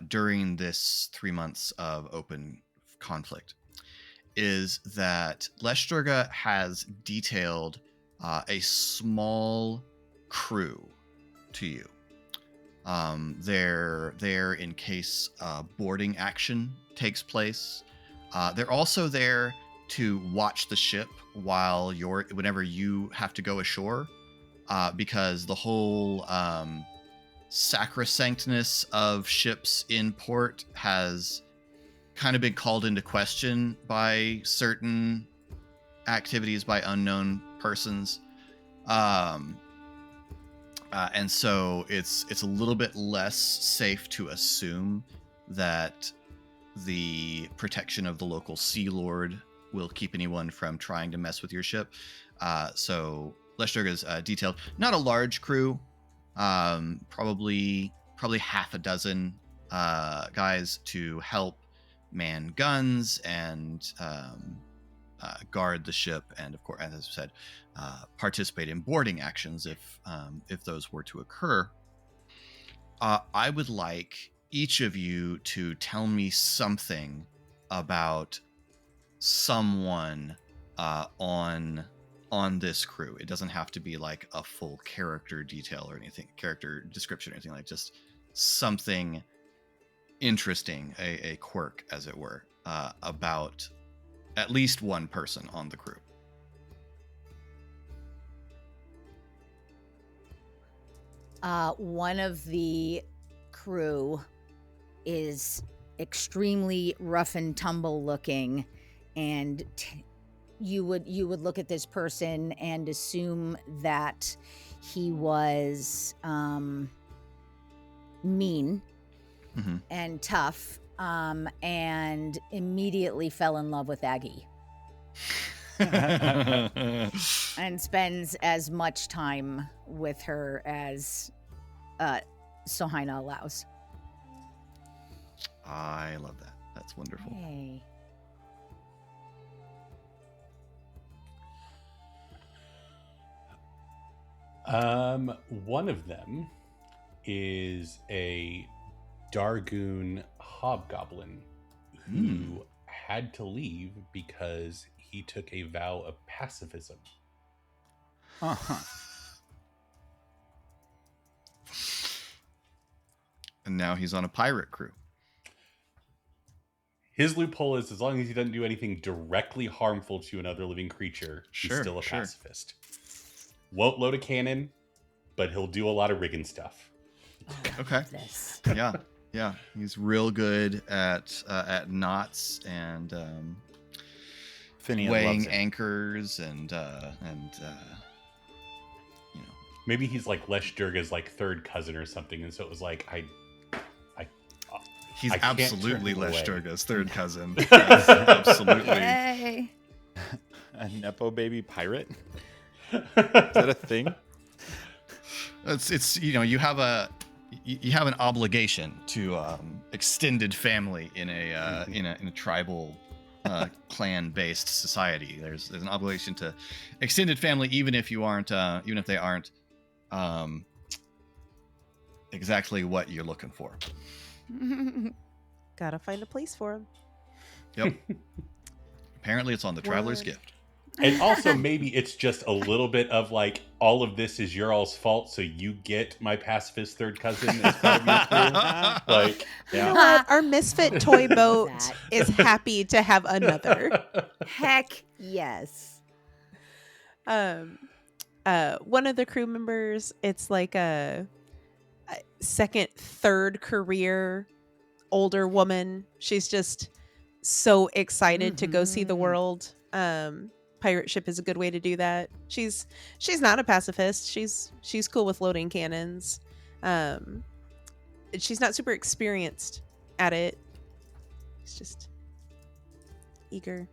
during this 3 months of open conflict is that Leshdurga has detailed a small crew to you. They're there in case boarding action takes place. They're also there to watch the ship whenever you have to go ashore, because the whole sacrosanctness of ships in port has kind of been called into question by certain activities by unknown persons. And so it's a little bit less safe to assume that the protection of the local Sea Lord will keep anyone from trying to mess with your ship. So Leshdurga's detailed not a large crew, probably half a dozen guys to help man guns and guard the ship, and of course, as I said, participate in boarding actions if those were to occur. I would like each of you to tell me something about someone on this crew. It doesn't have to be like a full character detail or anything, character description or anything, like just something interesting, a quirk, as it were, about at least one person on the crew. One of the crew is extremely rough and tumble looking, and you would look at this person and assume that he was mean and tough, and immediately fell in love with Aggie. And spends as much time with her as Sohaina allows. I love that. That's wonderful. Yay. One of them is a Dargoon hobgoblin who had to leave because he took a vow of pacifism. And now he's on a pirate crew. His loophole is as long as he doesn't do anything directly harmful to another living creature, he's still a pacifist. Won't load a cannon, but he'll do a lot of rigging stuff. Okay. Yeah. He's real good at knots and weighing anchors and you know. Maybe he's like Lesh Durga's like third cousin or something, and so it was like he's I can't absolutely turn him Lesh away. Durga's third cousin. Yes, absolutely. Yay. A Nepo baby pirate? Is that a thing? It's you have an obligation to extended family in a tribal clan based society. There's an obligation to extended family even if they aren't exactly what you're looking for. Gotta find a place for him. Yep. Apparently it's on the Traveler's Word. Gift. And also maybe it's just a little bit of like, all of this is your all's fault, so you get my pacifist third cousin as part of your crew. Like, You know what? Our misfit toy boat That. is happy to have another. Heck yes. One of the crew members, it's like a second, third career older woman. She's just so excited to go see the world. Pirate ship is a good way to do that. She's not a pacifist. She's cool with loading cannons. She's not super experienced at it. She's just eager.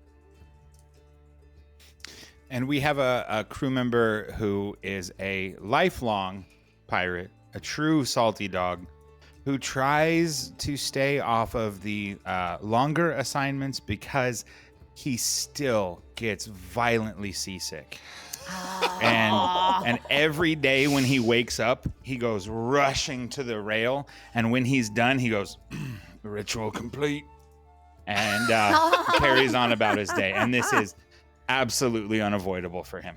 And we have a crew member who is a lifelong pirate, a true salty dog, who tries to stay off of the longer assignments because he still gets violently seasick. And every day when he wakes up, he goes rushing to the rail. And when he's done, he goes, ritual complete. And carries on about his day. And this is absolutely unavoidable for him.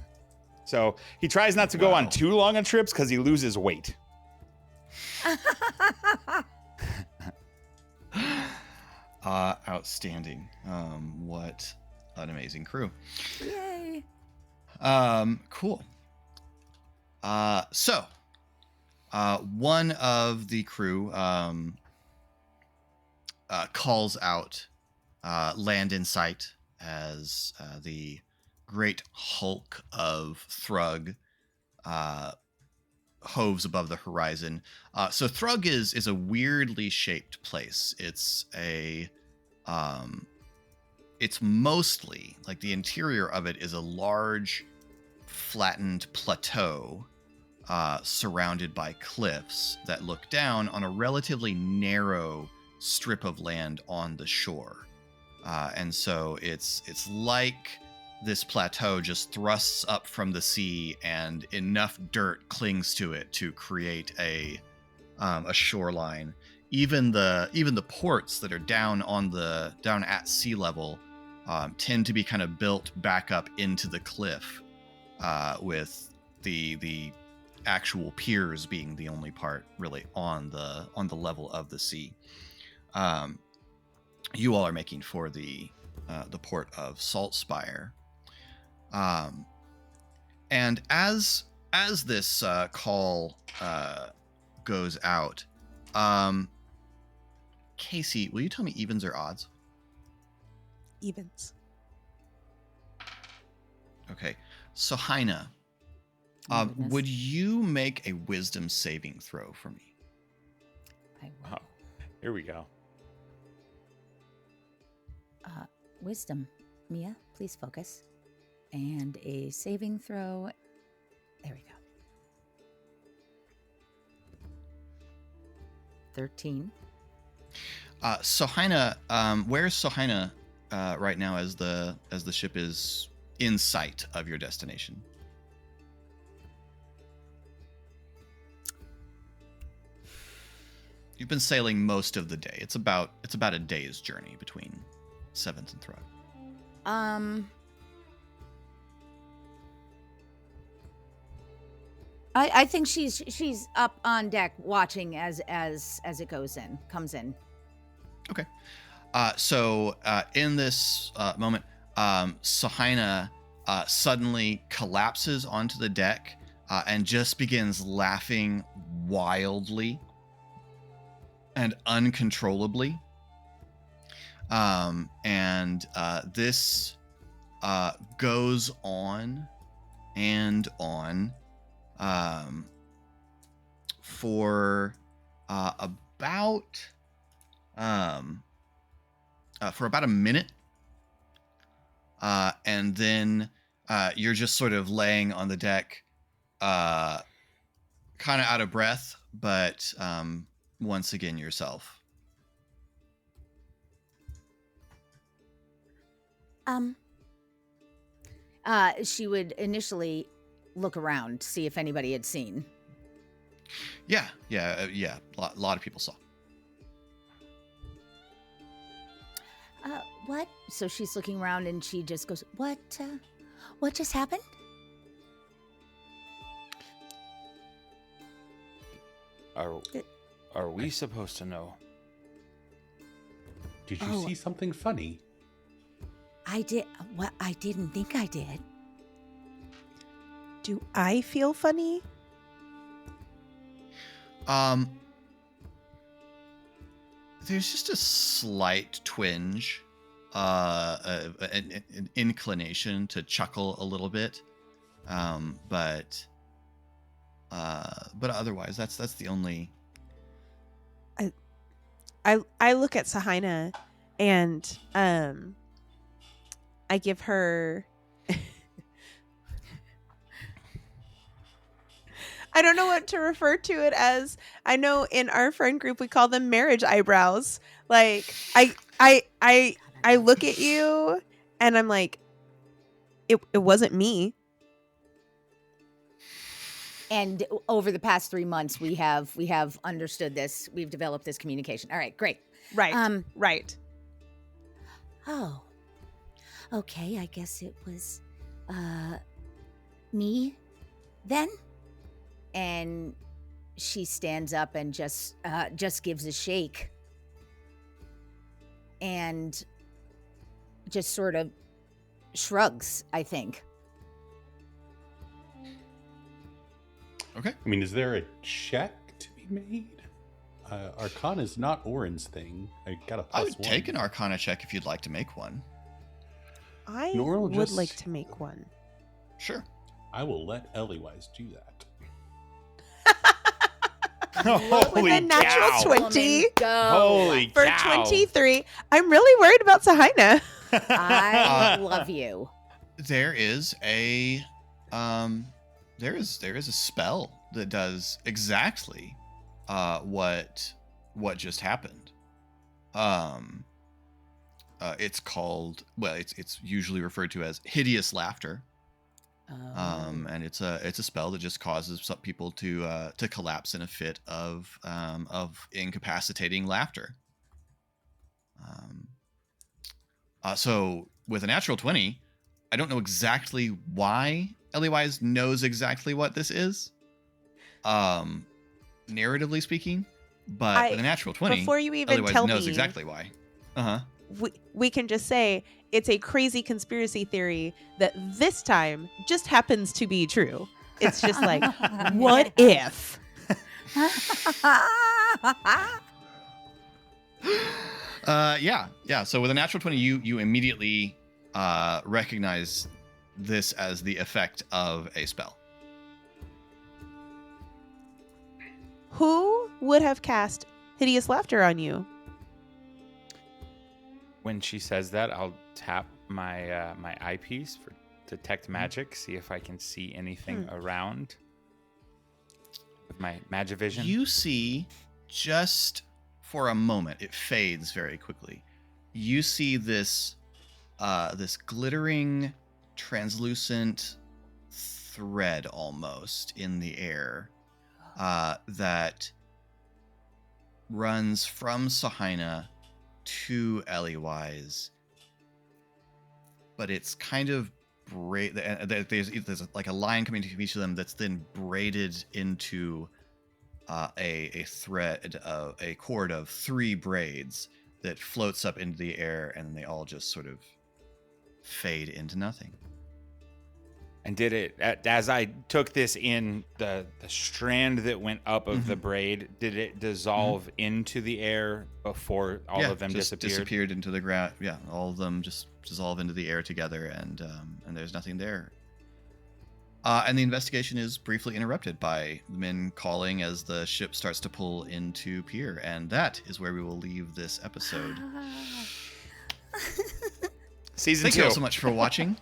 So he tries not to go on too long on trips because he loses weight. Outstanding. What an amazing crew. Yay. Cool. So one of the crew calls out land in sight as the great hulk of Thrug hoves above the horizon. So Thrug is a weirdly shaped place. It's it's mostly, like, the interior of it is a large flattened plateau surrounded by cliffs that look down on a relatively narrow strip of land on the shore. And so it's like this plateau just thrusts up from the sea, and enough dirt clings to it to create a shoreline. Even the ports that are down at sea level tend to be kind of built back up into the cliff, with the actual piers being the only part really on the level of the sea. You all are making for the port of Saltspire. And as this call goes out, Casey, will you tell me evens or odds? Evens. Okay. So Heina, Goodness. would you make a wisdom saving throw for me? I will. Oh, here we go. Wisdom. Mia, please focus. And a saving throw. There we go. 13. Sohina, where's Sohina right now as the ship is in sight of your destination? You've been sailing most of the day. It's about a day's journey between Seventh and Throg. I think she's up on deck watching as it comes in. Okay. So in this moment, Sohina suddenly collapses onto the deck and just begins laughing wildly and uncontrollably. And this goes on and on for about a minute, and then you're just sort of laying on the deck, kind of out of breath, but once again yourself. She would initially look around, see if anybody had seen. Yeah. A lot of people saw. What? So she's looking around and she just goes, what just happened? Are we supposed to know? Did you see something funny? I did. Well, I didn't think I did. Do I feel funny? There's just a slight twinge, an inclination to chuckle a little bit, but otherwise, that's the only. I look at Sahina and I give her. I don't know what to refer to it as. I know in our friend group we call them marriage eyebrows. Like I look at you and I'm like, it wasn't me. And over the past 3 months, we have understood this. We've developed this communication. All right, great. Right. Right. Oh, okay. I guess it was me then. And she stands up and just gives a shake and just sort of shrugs, I think. Okay. I mean, is there a check to be made? Arcana is not Orin's thing. I got a plus I would one. take an Arcana check if you'd like to make one. I Nora will would just- like to make one. Sure. I will let Ellywise do that. With Holy a natural cow. 20 Woman, go. Holy for cow. 23. I'm really worried about Sahina. I love you. There is a spell that does exactly what just happened. it's called, well, it's usually referred to as hideous laughter. And it's a spell that just causes some people to collapse in a fit of incapacitating laughter. So with a natural 20, I don't know exactly why Eliwise knows exactly what this is, narratively speaking, but with a natural 20, before you even Eliwise tell knows me, exactly why. we can just say it's a crazy conspiracy theory that this time just happens to be true. It's just like, what if? Yeah. So with a natural 20, you immediately recognize this as the effect of a spell. Who would have cast hideous laughter on you? When she says that, I'll tap my my eyepiece for detect magic, see if I can see anything around with my Magivision. You see, just for a moment, it fades very quickly. You see this this glittering, translucent thread almost in the air that runs from Sahina to Eliwise, but it's kind of there's like a line coming to each of them that's then braided into a thread of a cord of 3 braids that floats up into the air, and then they all just sort of fade into nothing. And did it, as I took this in, the strand that went up of the braid, did it dissolve into the air before all of them just disappeared? Disappeared into the ground. Yeah, all of them just dissolve into the air together, and there's nothing there. And the investigation is briefly interrupted by the men calling as the ship starts to pull into pier, and that is where we will leave this episode. Season 2. Thank you all so much for watching.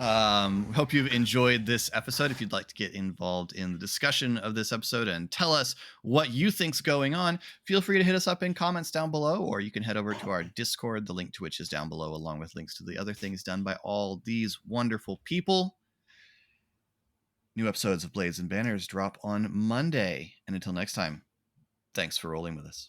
Hope you've enjoyed this episode. If you'd like to get involved in the discussion of this episode and tell us what you think's going on, feel free to hit us up in comments down below, or you can head over to our Discord, the link to which is down below, along with links to the other things done by all these wonderful people. New episodes of Blades and Banners drop on Monday. And until next time, thanks for rolling with us.